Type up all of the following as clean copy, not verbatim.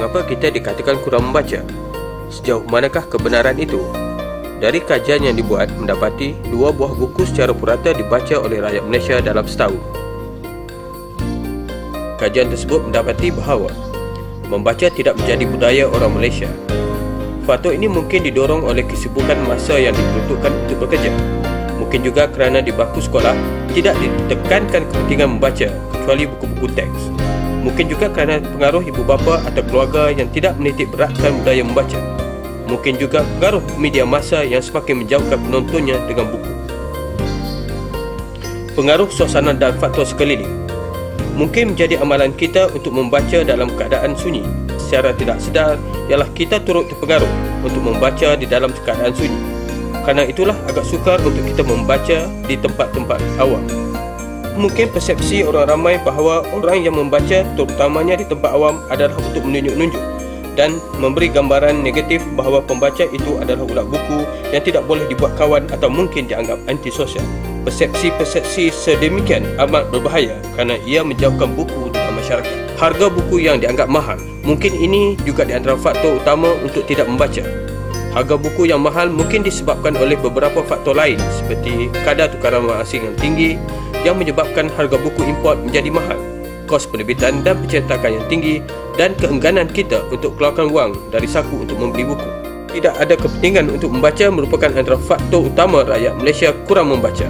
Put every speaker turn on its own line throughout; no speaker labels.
mengapa kita dikatakan kurang membaca? Sejauh manakah kebenaran itu? Dari kajian yang dibuat, mendapati 2 buah buku secara purata dibaca oleh rakyat Malaysia dalam setahun. Kajian tersebut mendapati bahawa membaca tidak menjadi budaya orang Malaysia. Faktor ini mungkin didorong oleh kesibukan masa yang diperuntukkan untuk bekerja. Mungkin juga kerana di bangku sekolah tidak ditekankan kepentingan membaca kecuali buku-buku teks. Mungkin juga kerana pengaruh ibu bapa atau keluarga yang tidak menitik beratkan budaya membaca. Mungkin juga pengaruh media massa yang semakin menjauhkan penontonnya dengan buku. Pengaruh suasana dan faktor sekeliling. Mungkin menjadi amalan kita untuk membaca dalam keadaan sunyi. Secara tidak sedar, ialah kita turut terpengaruh untuk membaca di dalam keadaan sunyi. Kerana itulah agak sukar untuk kita membaca di tempat-tempat awam. Mungkin persepsi orang ramai bahawa orang yang membaca, terutamanya di tempat awam, adalah untuk menunjuk-nunjuk dan memberi gambaran negatif bahawa pembaca itu adalah ulat buku yang tidak boleh dibuat kawan atau mungkin dianggap antisosial. Persepsi-persepsi sedemikian amat berbahaya kerana ia menjauhkan buku dalam masyarakat. Harga buku yang dianggap mahal, mungkin ini juga di antara faktor utama untuk tidak membaca. Harga buku yang mahal mungkin disebabkan oleh beberapa faktor lain seperti kadar tukaran wang asing yang tinggi yang menyebabkan harga buku import menjadi mahal, kos penerbitan dan pencetakan yang tinggi, dan keengganan kita untuk keluarkan wang dari saku untuk membeli buku. Tidak ada kepentingan untuk membaca merupakan antara faktor utama rakyat Malaysia kurang membaca.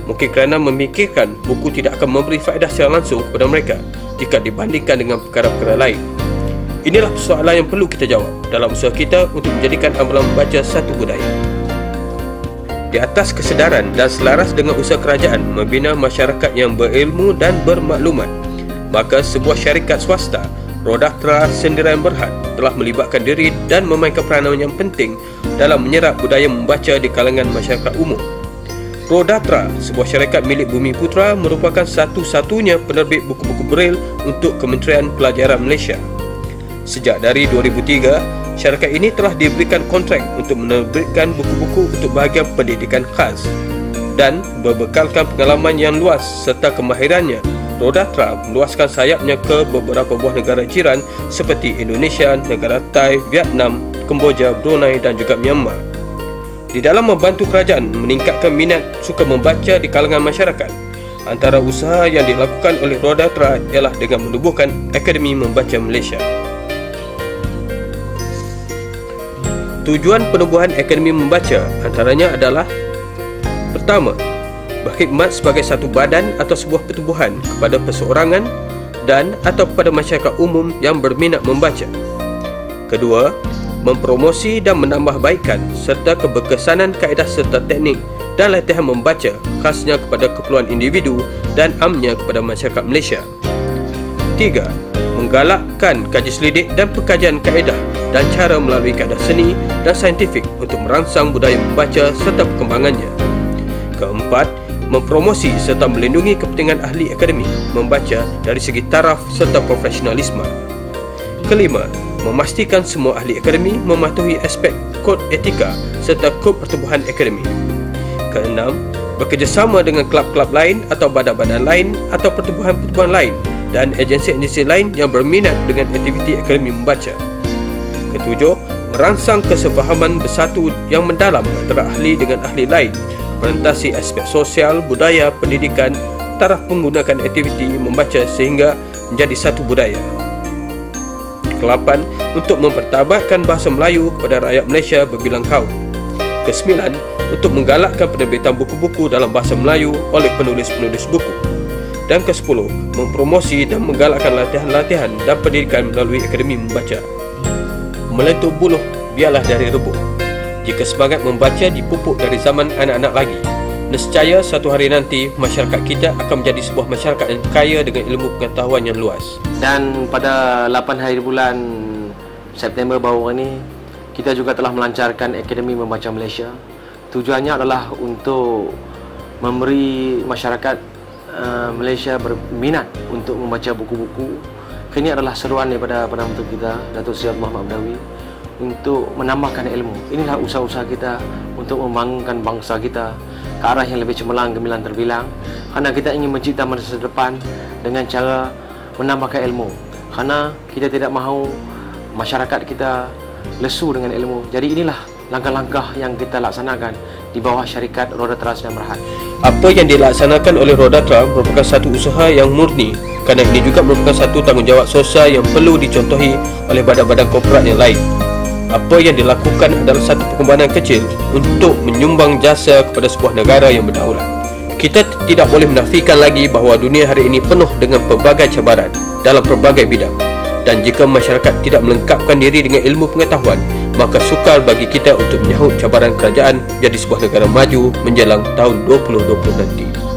Mungkin kerana memikirkan buku tidak akan memberi faedah secara langsung kepada mereka jika dibandingkan dengan perkara-perkara lain. Inilah soalan yang perlu kita jawab dalam usaha kita untuk menjadikan amalan membaca satu budaya. Di atas kesedaran dan selaras dengan usaha kerajaan membina masyarakat yang berilmu dan bermaklumat, maka sebuah syarikat swasta, Rodaktara Sendirian Berhad, telah melibatkan diri dan memainkan peranan yang penting dalam menyerap budaya membaca di kalangan masyarakat umum. Rodaktara, sebuah syarikat milik Bumi Putra, merupakan satu-satunya penerbit buku-buku Braille untuk Kementerian Pelajaran Malaysia. Sejak dari 2003, syarikat ini telah diberikan kontrak untuk menerbitkan buku-buku untuk bahagian pendidikan khas. Dan berbekalkan pengalaman yang luas serta kemahirannya, Rodaktara meluaskan sayapnya ke beberapa buah negara jiran seperti Indonesia, negara Thai, Vietnam, Kemboja, Brunei dan juga Myanmar. Di dalam membantu kerajaan meningkatkan minat suka membaca di kalangan masyarakat, antara usaha yang dilakukan oleh Rodaktara ialah dengan menubuhkan Akademi Membaca Malaysia. Tujuan penubuhan Akademi Membaca antaranya adalah: pertama, berkhidmat sebagai satu badan atau sebuah pertubuhan kepada perseorangan dan atau kepada masyarakat umum yang berminat membaca. Kedua, mempromosi dan menambahbaikkan serta keberkesanan kaedah serta teknik dan latihan membaca khasnya kepada keperluan individu dan amnya kepada masyarakat Malaysia. Tiga, menggalakkan kaji selidik dan pengkajian kaedah dan cara melalui kaedah seni dan saintifik untuk merangsang budaya membaca serta perkembangannya. Keempat, mempromosi serta melindungi kepentingan ahli akademi membaca dari segi taraf serta profesionalisme. Kelima, memastikan semua ahli akademi mematuhi aspek kod etika serta kod pertubuhan akademi. Keenam, bekerjasama dengan kelab-kelab lain atau badan-badan lain atau pertubuhan-pertubuhan lain dan agensi-agensi lain yang berminat dengan aktiviti akademi membaca. Ketujuh, merangsang kesefahaman bersatu yang mendalam antara ahli dengan ahli lain, merentasi aspek sosial, budaya, pendidikan, taraf menggunakan aktiviti membaca sehingga menjadi satu budaya. Kelapan, untuk mempertabatkan bahasa Melayu kepada rakyat Malaysia berbilang kaum. Kesembilan, untuk menggalakkan penerbitan buku-buku dalam bahasa Melayu oleh penulis-penulis buku. Dan ke-10, mempromosi dan menggalakkan latihan-latihan dan pendidikan melalui Akademi Membaca. Meletup buluh biarlah dari rebuk. Jika semangat membaca dipupuk dari zaman anak-anak lagi, nescaya satu hari nanti masyarakat kita akan menjadi sebuah masyarakat yang kaya dengan ilmu pengetahuan yang luas.
Dan pada 8 hari bulan September baru ini, kita juga telah melancarkan Akademi Membaca Malaysia. Tujuannya adalah untuk memberi masyarakat Malaysia berminat untuk membaca buku-buku. Ini adalah seruan daripada Perdana Menteri kita, Datuk Seri Muhammad Badawi, untuk menambahkan ilmu. Inilah usaha-usaha kita untuk membangunkan bangsa kita ke arah yang lebih cemerlang, gemilang, terbilang. Kerana kita ingin mencipta masa depan dengan cara menambahkan ilmu. Kerana kita tidak mahu masyarakat kita lesu dengan ilmu. Jadi inilah langkah-langkah yang kita laksanakan di bawah syarikat Roda Trust dan Berhad.
Apa yang dilaksanakan oleh Roda Trust merupakan satu usaha yang murni, kerana ini juga merupakan satu tanggungjawab sosial yang perlu dicontohi oleh badan-badan korporat yang lain. Apa yang dilakukan adalah satu perkembangan kecil untuk menyumbang jasa kepada sebuah negara yang berdaulat. Kita tidak boleh menafikan lagi bahawa dunia hari ini penuh dengan pelbagai cabaran dalam pelbagai bidang. Dan jika masyarakat tidak melengkapkan diri dengan ilmu pengetahuan, maka sukar bagi kita untuk menyahut cabaran kerajaan jadi sebuah negara maju menjelang tahun 2020 nanti.